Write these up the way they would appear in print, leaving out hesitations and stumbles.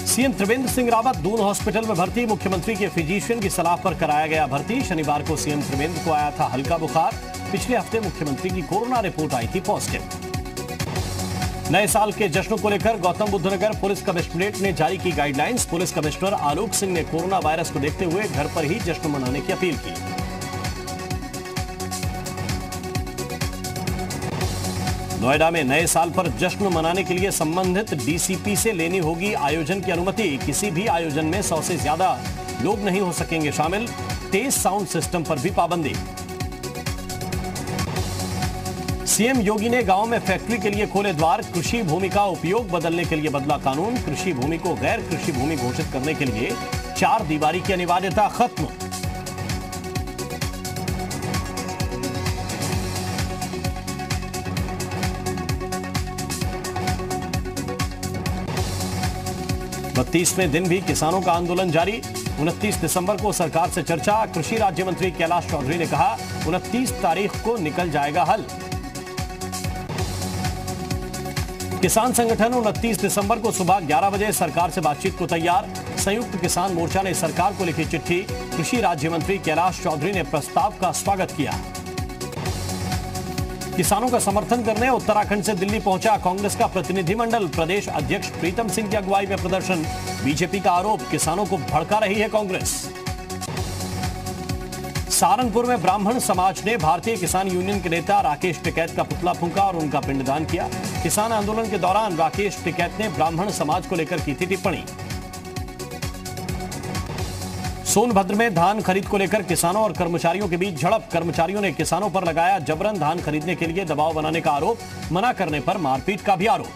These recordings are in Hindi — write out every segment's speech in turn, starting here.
सीएम त्रिवेंद्र सिंह रावत दून हॉस्पिटल में भर्ती। मुख्यमंत्री के फिजिशियन की सलाह पर कराया गया भर्ती। शनिवार को सीएम त्रिवेंद्र को आया था हल्का बुखार। पिछले हफ्ते मुख्यमंत्री की कोरोना रिपोर्ट आई थी पॉजिटिव। नए साल के जश्न को लेकर गौतम बुद्ध नगर पुलिस कमिश्नरेट ने जारी की guidelines. Police commissioner Alok Singh ने कोरोना वायरस को देखते हुए घर पर ही जश्न मनाने की अपील की। नोएडा में नए साल पर जश्न मनाने के लिए संबंधित डीसीपी से लेनी होगी आयोजन की अनुमति। किसी भी आयोजन में 100 से ज्यादा लोग नहीं हो सकेंगे शामिल। तेज साउंड सिस्टम पर भी पाबंदी। सीएम योगी ने गांव में फैक्ट्री के लिए खोले द्वार। कृषि भूमि का उपयोग बदलने के लिए बदला कानून। कृषि भूमि को गैर कृषि भूमि घोषित करने के लिए 4 दीवारी की अनिवार्यता खत्म। बत्तीसवें दिन भी किसानों का आंदोलन जारी। 29 दिसंबर को सरकार से चर्चा। कृषि राज्य मंत्री कैलाश चौधरी ने कहा 29 तारीख को निकल जाएगा हल। किसान संगठन 29 दिसंबर को सुबह 11 बजे सरकार से बातचीत को तैयार। संयुक्त किसान मोर्चा ने सरकार को लिखी चिट्ठी। कृषि राज्य मंत्री कैलाश चौधरी ने प्रस्ताव का स्वागत किया। किसानों का समर्थन करने उत्तराखंड से दिल्ली पहुंचा कांग्रेस का प्रतिनिधिमंडल। प्रदेश अध्यक्ष प्रीतम सिंह की अगुवाई में प्रदर्शन। बीजेपी का आरोप किसानों को भड़का रही है कांग्रेस। सहारनपुर में ब्राह्मण समाज ने भारतीय किसान यूनियन के नेता राकेश टिकैत का पुतला फूंका और उनका पिंडदान किया। किसान आंदोलन के दौरान राकेश टिकैत ने ब्राह्मण समाज को लेकर की थी टिप्पणी। सोनभद्र में धान खरीद को लेकर किसानों और कर्मचारियों के बीच झड़प। कर्मचारियों ने किसानों पर लगाया जबरन धान खरीदने के लिए दबाव बनाने का आरोप। मना करने पर मारपीट का भी आरोप।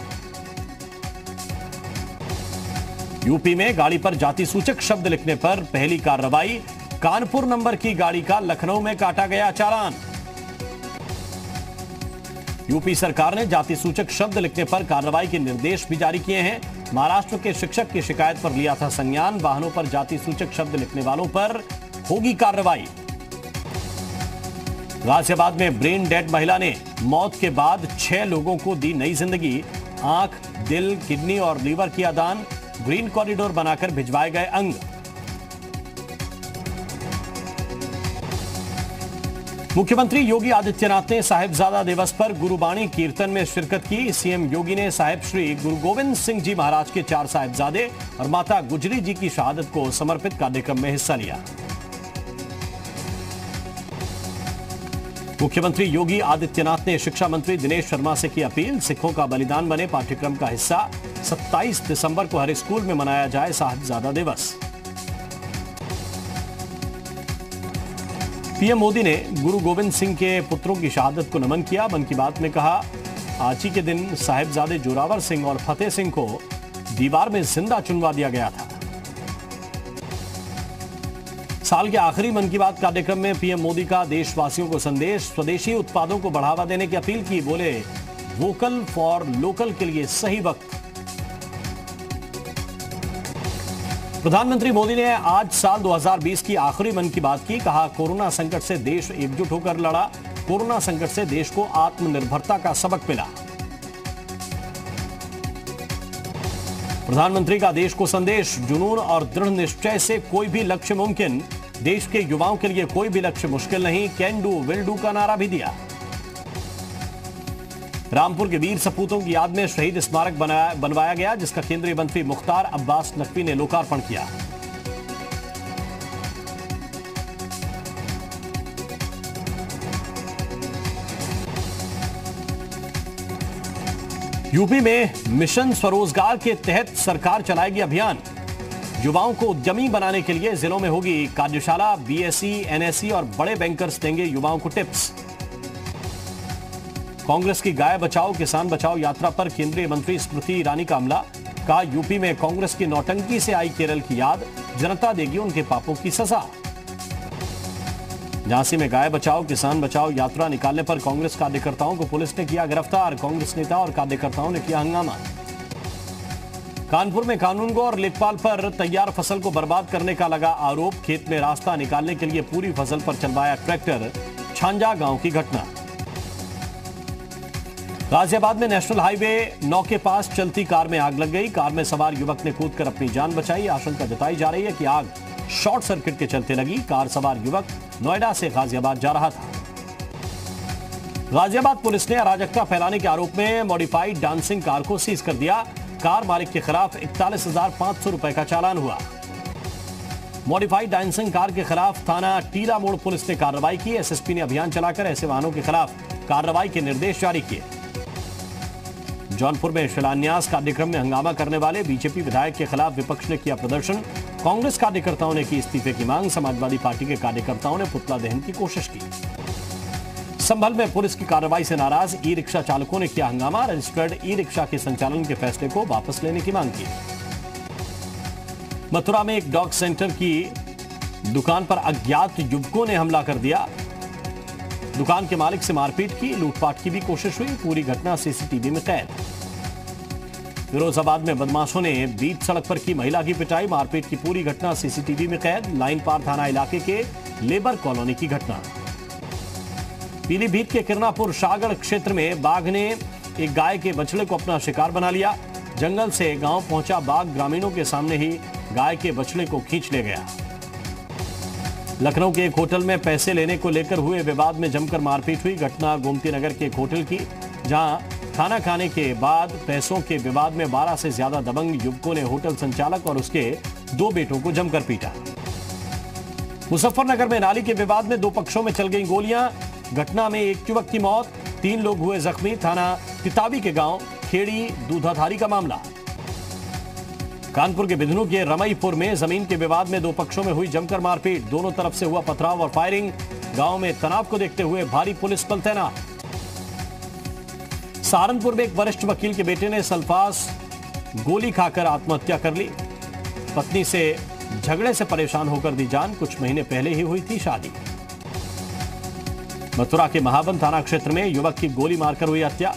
यूपी में गाड़ी पर जाति सूचक शब्द लिखने पर पहली कार्रवाई। कानपुर नंबर की गाड़ी का लखनऊ में काटा गया चालान। यूपी सरकार ने जाति सूचक शब्द लिखने पर कार्रवाई के निर्देश भी जारी किए हैं। महाराष्ट्र के शिक्षक की शिकायत पर लिया था संज्ञान। वाहनों पर जाति सूचक शब्द लिखने वालों पर होगी कार्रवाई। गाजियाबाद में ब्रेन डेड महिला ने मौत के बाद 6 लोगों को दी नई जिंदगी। आंख, दिल, किडनी और लीवर किया दान। ग्रीन कॉरिडोर बनाकर भिजवाए गए अंग। मुख्यमंत्री योगी आदित्यनाथ ने साहिबजादा दिवस पर गुरुबाणी कीर्तन में शिरकत की। सीएम योगी ने साहिब श्री गुरु गोविंद सिंह जी महाराज के 4 साहिबजादे और माता गुजरी जी की शहादत को समर्पित कार्यक्रम में हिस्सा लिया। मुख्यमंत्री योगी आदित्यनाथ ने शिक्षा मंत्री दिनेश शर्मा से की अपील। सिखों का बलिदान बने पाठ्यक्रम का हिस्सा। 27 दिसंबर को हर स्कूल में मनाया जाए साहिबजादा दिवस। पीएम मोदी ने गुरु गोविंद सिंह के पुत्रों की शहादत को नमन किया। मन की बात में कहा आज ही के दिन साहिबजादे जोरावर सिंह और फतेह सिंह को दीवार में जिंदा चुनवा दिया गया था। साल के आखिरी मन की बात कार्यक्रम में पीएम मोदी का देशवासियों को संदेश। स्वदेशी उत्पादों को बढ़ावा देने की अपील की। बोले वोकल फॉर लोकल के लिए सही वक्त। प्रधानमंत्री मोदी ने आज साल 2020 की आखिरी मन की बात की। कहा कोरोना संकट से देश एकजुट होकर लड़ा। कोरोना संकट से देश को आत्मनिर्भरता का सबक मिला। प्रधानमंत्री का देश को संदेश। जुनून और दृढ़ निश्चय से कोई भी लक्ष्य मुमकिन। देश के युवाओं के लिए कोई भी लक्ष्य मुश्किल नहीं। कैन डू विल डू का नारा भी दिया। रामपुर के वीर सपूतों की याद में शहीद स्मारक बनवाया गया, जिसका केंद्रीय मंत्री मुख्तार अब्बास नकवी ने लोकार्पण किया। यूपी में मिशन स्वरोजगार के तहत सरकार चलाएगी अभियान। युवाओं को उद्यमी बनाने के लिए जिलों में होगी कार्यशाला। बीएसई, एनएसई और बड़े बैंकर्स देंगे युवाओं को टिप्स। कांग्रेस की गाय बचाओ किसान बचाओ यात्रा पर केंद्रीय मंत्री स्मृति ईरानी का हमला। कहा यूपी में कांग्रेस की नौटंकी से आई केरल की याद। जनता देगी उनके पापों की सजा। झांसी में गाय बचाओ किसान बचाओ यात्रा निकालने पर कांग्रेस कार्यकर्ताओं को पुलिस ने किया गिरफ्तार। कांग्रेस नेता और कार्यकर्ताओं ने किया हंगामा। कानपुर में कानूनगो और लेखपाल पर तैयार फसल को बर्बाद करने का लगा आरोप। खेत में रास्ता निकालने के लिए पूरी फसल पर चलवाया ट्रैक्टर। छांजा गांव की घटना। गाजियाबाद में नेशनल हाईवे 9 के पास चलती कार में आग लग गई। कार में सवार युवक ने कूदकर अपनी जान बचाई। आशंका जताई जा रही है कि आग शॉर्ट सर्किट के चलते लगी। कार सवार युवक नोएडा से गाजियाबाद जा रहा था। गाजियाबाद पुलिस ने अराजकता फैलाने के आरोप में मॉडिफाइड डांसिंग कार को सीज कर दिया। कार मालिक के खिलाफ 41,500 रुपए का चालान हुआ। मॉडिफाइड डांसिंग कार के खिलाफ थाना टीला मोड़ पुलिस ने कार्रवाई की। एसएसपी ने अभियान चलाकर ऐसे वाहनों के खिलाफ कार्रवाई के निर्देश जारी किए। जौनपुर में शिलान्यास कार्यक्रम में हंगामा करने वाले बीजेपी विधायक के खिलाफ विपक्ष ने किया प्रदर्शन। कांग्रेस कार्यकर्ताओं ने की इस्तीफे की मांग। समाजवादी पार्टी के कार्यकर्ताओं ने पुतला दहन की कोशिश की। संभल में पुलिस की कार्रवाई से नाराज ई रिक्शा चालकों ने किया हंगामा। रजिस्टर्ड ई रिक्शा के संचालन के फैसले को वापस लेने की मांग की। मथुरा में एक डॉग सेंटर की दुकान पर अज्ञात युवकों ने हमला कर दिया। दुकान के मालिक से मारपीट की, लूटपाट की भी कोशिश हुई। पूरी घटना सीसीटीवी में कैद। फिरोजाबाद में बदमाशों ने बीच सड़क पर की महिला की पिटाई। मारपीट की पूरी घटना सीसीटीवी में कैद। लाइन पार थाना इलाके के लेबर कॉलोनी की घटना। पीलीभीत के किरनापुर शाहगढ़ क्षेत्र में बाघ ने एक गाय के बछड़े को अपना शिकार बना लिया। जंगल से गांव पहुंचा बाघ ग्रामीणों के सामने ही गाय के बछड़े को खींच ले गया। लखनऊ के एक होटल में पैसे लेने को लेकर हुए विवाद में जमकर मारपीट हुई। घटना गोमती नगर के एक होटल की, जहां खाना खाने के बाद पैसों के विवाद में 12 से ज्यादा दबंग युवकों ने होटल संचालक और उसके 2 बेटों को जमकर पीटा। मुजफ्फरनगर में नाली के विवाद में 2 पक्षों में चल गई गोलियां। घटना में एक युवक की मौत, 3 लोग हुए जख्मी। थाना तिताबी के गांव खेड़ी दूधाधारी का मामला। कानपुर के बिधनू के रमईपुर में जमीन के विवाद में 2 पक्षों में हुई जमकर मारपीट। दोनों तरफ से हुआ पथराव और फायरिंग। गांव में तनाव को देखते हुए भारी पुलिस बल तैनात। सहारनपुर में एक वरिष्ठ वकील के बेटे ने सल्फास गोली खाकर आत्महत्या कर ली। पत्नी से झगड़े से परेशान होकर दी जान। कुछ महीने पहले ही हुई थी शादी। मथुरा के महावन थाना क्षेत्र में युवक की गोली मारकर हुई हत्या।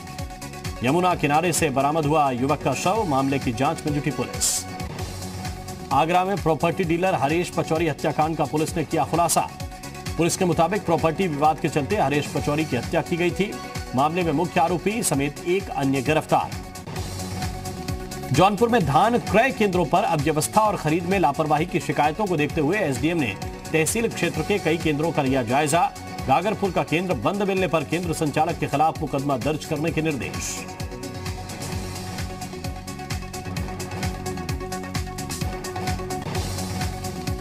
यमुना किनारे से बरामद हुआ युवक का शव। मामले की जांच में जुटी पुलिस। आगरा में प्रॉपर्टी डीलर हरीश पचौरी हत्याकांड का पुलिस ने किया खुलासा। पुलिस के मुताबिक प्रॉपर्टी विवाद के चलते हरीश पचौरी की हत्या की गई थी। मामले में मुख्य आरोपी समेत एक अन्य गिरफ्तार। जौनपुर में धान क्रय केंद्रों पर अव्यवस्था और खरीद में लापरवाही की शिकायतों को देखते हुए एसडीएम ने तहसील क्षेत्र के कई केंद्रों का लिया जायजा। गागरपुर का केंद्र बंद मिलने पर केंद्र संचालक के खिलाफ मुकदमा दर्ज करने के निर्देश।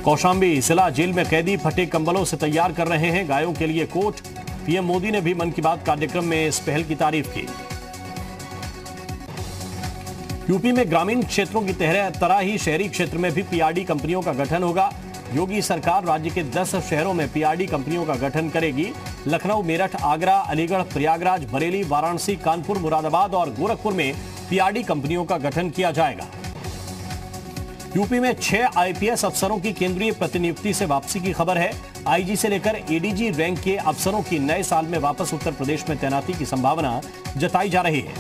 कौशाम्बी जिला जेल में कैदी फटे कंबलों से तैयार कर रहे हैं गायों के लिए कोट। पीएम मोदी ने भी मन की बात कार्यक्रम में इस पहल की तारीफ की। यूपी में ग्रामीण क्षेत्रों की तरह ही शहरी क्षेत्र में भी पीआरडी कंपनियों का गठन होगा। योगी सरकार राज्य के 10 शहरों में पीआरडी कंपनियों का गठन करेगी। लखनऊ, मेरठ, आगरा, अलीगढ़, प्रयागराज, बरेली, वाराणसी, कानपुर, मुरादाबाद और गोरखपुर में पीआरडी कंपनियों का गठन किया जाएगा। यूपी में 6 आईपीएस अफसरों की केंद्रीय प्रतिनियुक्ति से वापसी की खबर है। आईजी से लेकर एडीजी रैंक के अफसरों की नए साल में वापस उत्तर प्रदेश में तैनाती की संभावना जताई जा रही है।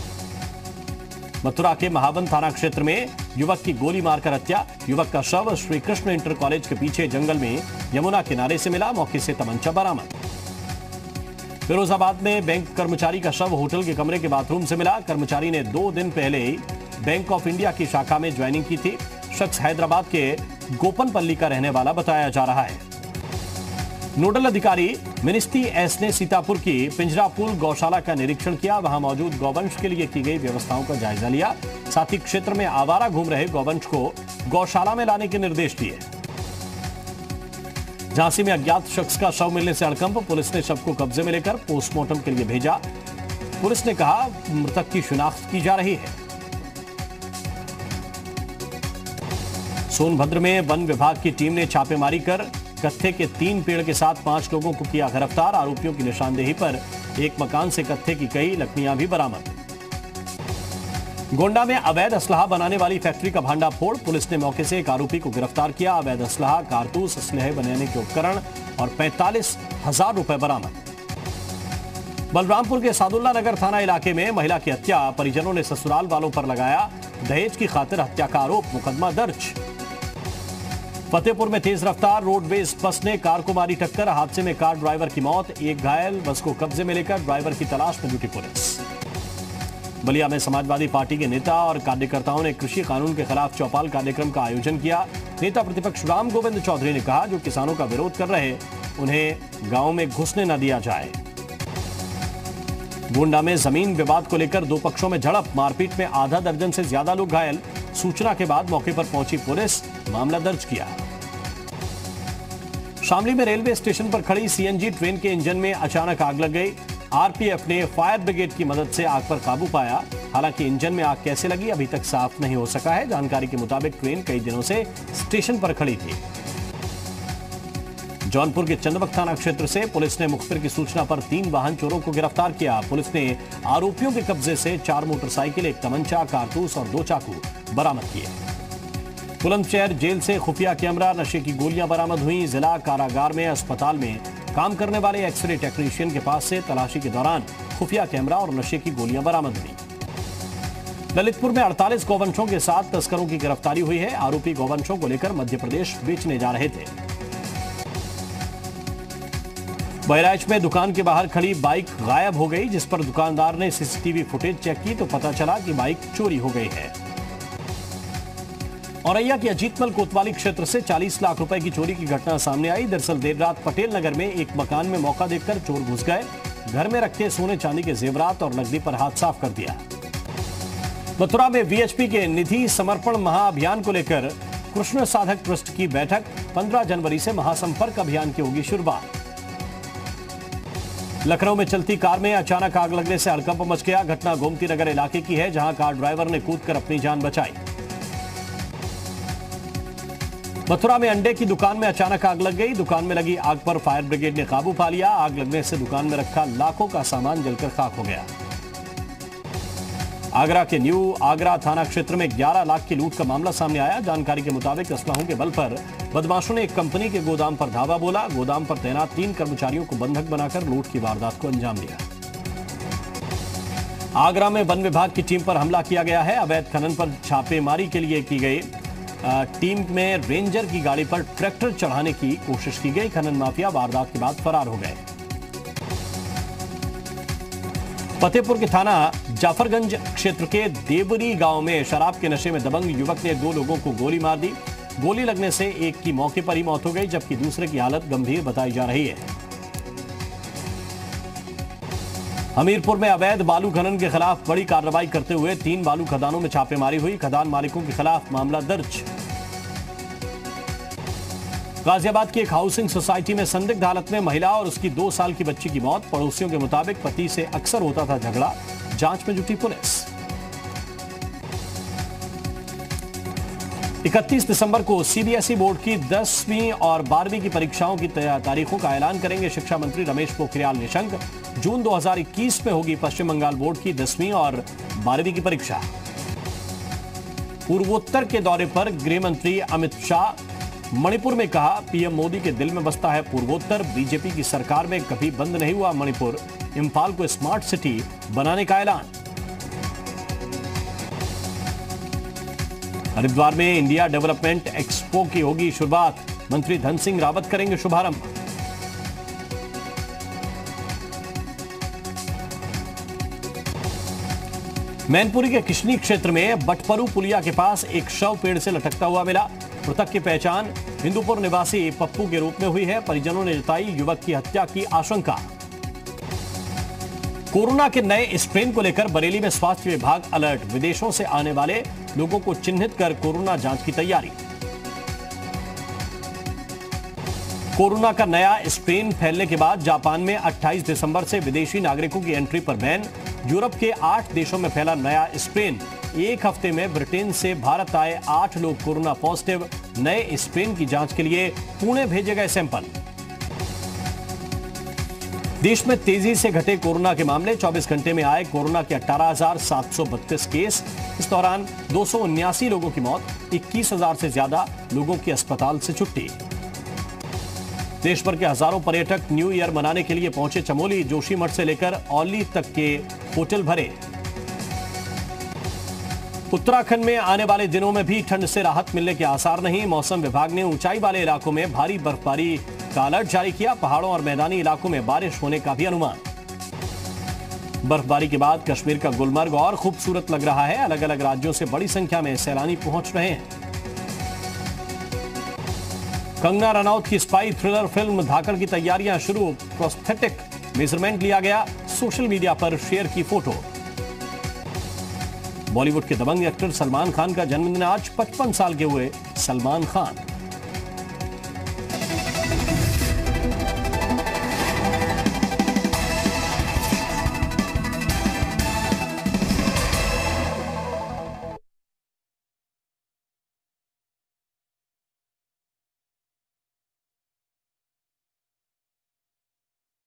मथुरा के महावन थाना क्षेत्र में युवक की गोली मारकर हत्या। युवक का शव श्री कृष्ण इंटर कॉलेज के पीछे जंगल में यमुना किनारे से मिला। मौके से तमंचा बरामद। फिरोजाबाद में बैंक कर्मचारी का शव होटल के कमरे के बाथरूम से मिला। कर्मचारी ने 2 दिन पहले बैंक ऑफ इंडिया की शाखा में ज्वाइनिंग की थी। शख्स हैदराबाद के गोपनपल्ली का रहने वाला बताया जा रहा है। नोडल अधिकारी मिनिस्ट्री एस ने सीतापुर की पिंजरापुल गौशाला का निरीक्षण किया। वहां मौजूद गौवंश के लिए की गई व्यवस्थाओं का जायजा लिया। साथ ही क्षेत्र में आवारा घूम रहे गौवंश को गौशाला में लाने के निर्देश दिए। झांसी में अज्ञात शख्स का शव मिलने से हड़कंप। पुलिस ने शव को कब्जे में लेकर पोस्टमार्टम के लिए भेजा। पुलिस ने कहा मृतक की शिनाख्त की जा रही है। सोनभद्र में वन विभाग की टीम ने छापेमारी कर कत्थे के 3 पेड़ के साथ 5 लोगों को किया गिरफ्तार। आरोपियों की निशानदेही पर एक मकान से कत्थे की कई लकड़ियां भी बरामद। गोंडा में अवैध असलहा बनाने वाली फैक्ट्री का भांडाफोड़। पुलिस ने मौके से एक आरोपी को गिरफ्तार किया। अवैध असलहा, कारतूस, असलहे बनाने के उपकरण और 45,000 रुपए बरामद। बलरामपुर के सादुल्ला नगर थाना इलाके में महिला की हत्या। परिजनों ने ससुराल वालों पर लगाया दहेज की खातिर हत्या का आरोप। मुकदमा दर्ज। फतेहपुर में तेज रफ्तार रोडवेज बस ने कार को मारी टक्कर। हादसे में कार ड्राइवर की मौत, एक घायल। बस को कब्जे में लेकर ड्राइवर की तलाश में जुटी पुलिस। बलिया में समाजवादी पार्टी के नेता और कार्यकर्ताओं ने कृषि कानून के खिलाफ चौपाल कार्यक्रम का आयोजन किया। नेता प्रतिपक्ष राम गोविंद चौधरी ने कहा, जो किसानों का विरोध कर रहे उन्हें गांव में घुसने न दिया जाए। गोंडा में जमीन विवाद को लेकर दो पक्षों में झड़प, मारपीट में आधा दर्जन से ज्यादा लोग घायल। सूचना के बाद मौके पर पहुंची पुलिस, मामला दर्ज किया। शामली में रेलवे स्टेशन पर खड़ी सीएनजी ट्रेन के इंजन में अचानक आग लग गई। आरपीएफ ने फायर ब्रिगेड की मदद से आग पर काबू पाया। हालांकि इंजन में आग कैसे लगी अभी तक साफ नहीं हो सका है। जानकारी के मुताबिक ट्रेन कई दिनों से स्टेशन पर खड़ी थी। जौनपुर के चंदबक थाना क्षेत्र से पुलिस ने मुखबिर की सूचना पर 3 वाहन चोरों को गिरफ्तार किया। पुलिस ने आरोपियों के कब्जे से 4 मोटरसाइकिल, 1 तमंचा, कारतूस और 2 चाकू बरामद किए। बुलंदशहर जेल से खुफिया कैमरा, नशे की गोलियां बरामद हुई। जिला कारागार में अस्पताल में काम करने वाले एक्सरे टेक्नीशियन के पास से तलाशी के दौरान खुफिया कैमरा और नशे की गोलियां बरामद हुई। ललितपुर में 48 गौवंशों के साथ तस्करों की गिरफ्तारी हुई है। आरोपी गौवंशों को लेकर मध्य प्रदेश बेचने जा रहे थे। बहराइच में दुकान के बाहर खड़ी बाइक गायब हो गई, जिस पर दुकानदार ने सीसीटीवी फुटेज चेक की तो पता चला कि बाइक चोरी हो गई है। औरैया के अजीतमल कोतवाली क्षेत्र से 40 लाख रुपए की चोरी की घटना सामने आई। दरअसल देर रात पटेल नगर में एक मकान में मौका देखकर चोर घुस गए। घर में रखे सोने चांदी के जेवरात और नकदी पर हाथ साफ कर दिया। मथुरा में वीएचपी के निधि समर्पण महाअभियान को लेकर कृष्ण साधक ट्रस्ट की बैठक। 15 जनवरी से महासंपर्क अभियान की होगी शुरुआत। लखनऊ में चलती कार में अचानक आग लगने से हड़कंप मच गया। घटना गोमती नगर इलाके की है, जहां कार ड्राइवर ने कूदकर अपनी जान बचाई। मथुरा में अंडे की दुकान में अचानक आग लग गई। दुकान में लगी आग पर फायर ब्रिगेड ने काबू पा लिया। आग लगने से दुकान में रखा लाखों का सामान जलकर खाक हो गया। आगरा के न्यू आगरा थाना क्षेत्र में 11 लाख की लूट का मामला सामने आया। जानकारी के मुताबिक असलहों के बल पर बदमाशों ने एक कंपनी के गोदाम पर धावा बोला। गोदाम पर तैनात 3 कर्मचारियों को बंधक बनाकर लूट की वारदात को अंजाम दिया। आगरा में वन विभाग की टीम पर हमला किया गया है। अवैध खनन पर छापेमारी के लिए की गई टीम में रेंजर की गाड़ी पर ट्रैक्टर चढ़ाने की कोशिश की गई। खनन माफिया वारदात के बाद फरार हो गए। फतेहपुर के थाना जाफरगंज क्षेत्र के देवरी गांव में शराब के नशे में दबंग युवक ने 2 लोगों को गोली मार दी। गोली लगने से एक की मौके पर ही मौत हो गई, जबकि दूसरे की हालत गंभीर बताई जा रही है। हमीरपुर में अवैध बालू खनन के खिलाफ बड़ी कार्रवाई करते हुए 3 बालू खदानों में छापेमारी हुई। खदान मालिकों के खिलाफ मामला दर्ज। गाजियाबाद की एक हाउसिंग सोसाइटी में संदिग्ध हालत में महिला और उसकी 2 साल की बच्ची की मौत। पड़ोसियों के मुताबिक पति से अक्सर होता था झगड़ा। जांच में जुटी पुलिस। 31 दिसंबर को सीबीएसई बोर्ड की 10वीं और 12वीं की परीक्षाओं की तारीखों का ऐलान करेंगे शिक्षा मंत्री रमेश पोखरियाल निशंक। जून 2021 में होगी पश्चिम बंगाल बोर्ड की 10वीं और 12वीं की परीक्षा। पूर्वोत्तर के दौरे पर गृह मंत्री अमित शाह। मणिपुर में कहा, पीएम मोदी के दिल में बसता है पूर्वोत्तर। बीजेपी की सरकार में कभी बंद नहीं हुआ मणिपुर। इंफाल को स्मार्ट सिटी बनाने का ऐलान। हरिद्वार में इंडिया डेवलपमेंट एक्सपो की होगी शुरुआत। मंत्री धन सिंह रावत करेंगे शुभारंभ। मैनपुरी के किशनी क्षेत्र में बटपरू पुलिया के पास एक शव पेड़ से लटकता हुआ मिला। मृतक की पहचान हिंदुपुर निवासी पप्पू के रूप में हुई है। परिजनों ने जताई युवक की हत्या की आशंका। कोरोना के नए स्ट्रेन को लेकर बरेली में स्वास्थ्य विभाग अलर्ट। विदेशों से आने वाले लोगों को चिन्हित कर कोरोना जांच की तैयारी। कोरोना का नया स्ट्रेन फैलने के बाद जापान में 28 दिसंबर से विदेशी नागरिकों की एंट्री पर बैन। यूरोप के 8 देशों में फैला नया स्ट्रेन। एक हफ्ते में ब्रिटेन से भारत आए 8 लोग कोरोना पॉजिटिव। नए स्ट्रेन की जांच के लिए पुणे भेजे गए सैंपल। देश में तेजी से घटे कोरोना के मामले। 24 घंटे में आए कोरोना के 18,732 केस। इस दौरान 279 लोगों की मौत, 21,000 से ज्यादा लोगों की अस्पताल से छुट्टी। देश भर के हजारों पर्यटक न्यू ईयर मनाने के लिए पहुंचे चमोली। जोशीमठ से लेकर औली तक के होटल भरे। उत्तराखंड में आने वाले दिनों में भी ठंड से राहत मिलने के आसार नहीं। मौसम विभाग ने ऊंचाई वाले इलाकों में भारी बर्फबारी का अलर्ट जारी किया। पहाड़ों और मैदानी इलाकों में बारिश होने का भी अनुमान। बर्फबारी के बाद कश्मीर का गुलमर्ग और खूबसूरत लग रहा है। अलग अलग राज्यों से बड़ी संख्या में सैलानी पहुंच रहे हैं। कंगना रनौत की स्पाई थ्रिलर फिल्म धाकड़ की तैयारियां शुरू। प्रोस्थेटिक मेजरमेंट लिया गया। सोशल मीडिया पर शेयर की फोटो। बॉलीवुड के दबंग एक्टर सलमान खान का जन्मदिन आज। 55 साल के हुए सलमान खान।